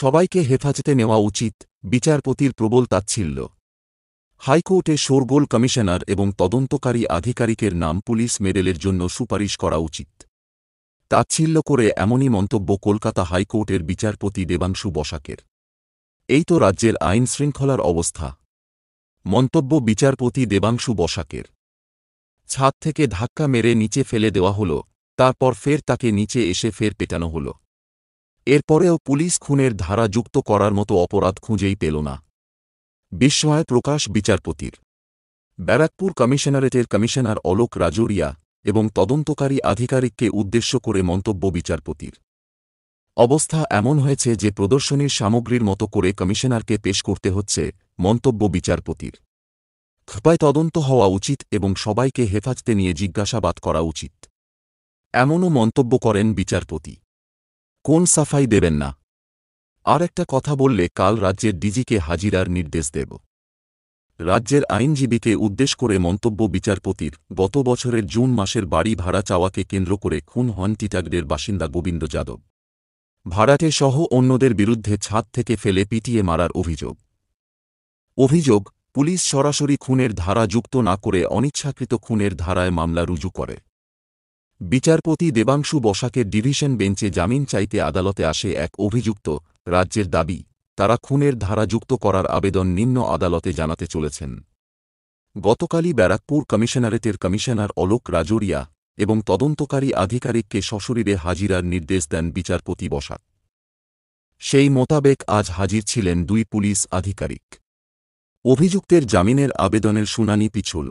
সবাইকে হেফাজতে নেওয়া উচিত, বিচারপতির প্রবল তাচ্ছিল্য। হাইকোর্টে শোরগোল, কমিশনার এবং তদন্তকারী আধিকারিকের নাম পুলিশ মেডেলের জন্য সুপারিশ করা উচিত। তাচ্ছিল্য করে এমনই মন্তব্য কলকাতা হাইকোর্টের বিচারপতি দেবাংশু বসাকের। এই তো রাজ্যের আইন শৃঙ্খলার অবস্থা। মন্তব্য বিচারপতি দেবাংশু বসাকের। ছাদ থেকে ধাক্কা মেরে নিচে ফেলে দেওয়া হল, তারপর ফের তাকে নিচে এসে ফের পেটানো হল। এরপরেও পুলিশ খুনের ধারা যুক্ত করার মতো অপরাধ খুঁজেই পেল না। বিস্ময় প্রকাশ বিচারপতির। ব্যারাকপুর কমিশনারেটের কমিশনার অলোক রাজোরিয়া এবং তদন্তকারী আধিকারিককে উদ্দেশ্য করে মন্তব্য বিচারপতির। অবস্থা এমন হয়েছে যে প্রদর্শনীর সামগ্রীর মতো করে কমিশনারকে পেশ করতে হচ্ছে, মন্তব্য বিচারপতির। ক্ষপায় তদন্ত হওয়া উচিত এবং সবাইকে হেফাজতে নিয়ে জিজ্ঞাসাবাদ করা উচিত, এমনও মন্তব্য করেন বিচারপতি। কোন সাফাই দেবেন না? আর একটা কথা বললে কাল রাজ্যের ডিজিকে হাজিরার নির্দেশ দেব। রাজ্যের আইনজীবীকে উদ্দেশ্য করে মন্তব্য বিচারপতির। গত বছরের জুন মাসের বাড়ি ভাড়া চাওয়াকে কেন্দ্র করে খুন হন টিটাগড়ের বাসিন্দা গোবিন্দ যাদব। ভাড়াটে সহ অন্যদের বিরুদ্ধে ছাদ থেকে ফেলে পিটিয়ে মারার অভিযোগ পুলিশ সরাসরি খুনের ধারা যুক্ত না করে অনিচ্ছাকৃত খুনের ধারায় মামলা রুজু করে। বিচারপতি দেবাংশু বসাকের ডিভিশন বেঞ্চে জামিন চাইতে আদালতে আসে এক অভিযুক্ত। রাজ্যের দাবি, তারা খুনের ধারা যুক্ত করার আবেদন নিম্ন আদালতে জানাতে চলেছেন। গতকালই ব্যারাকপুর কমিশনারেটের কমিশনার অলোক রাজোরিয়া এবং তদন্তকারী আধিকারিককে সশরীরে হাজিরার নির্দেশ দেন বিচারপতি বসাক। সেই মোতাবেক আজ হাজির ছিলেন দুই পুলিশ আধিকারিক। অভিযুক্তের জামিনের আবেদনের শুনানি পিছল।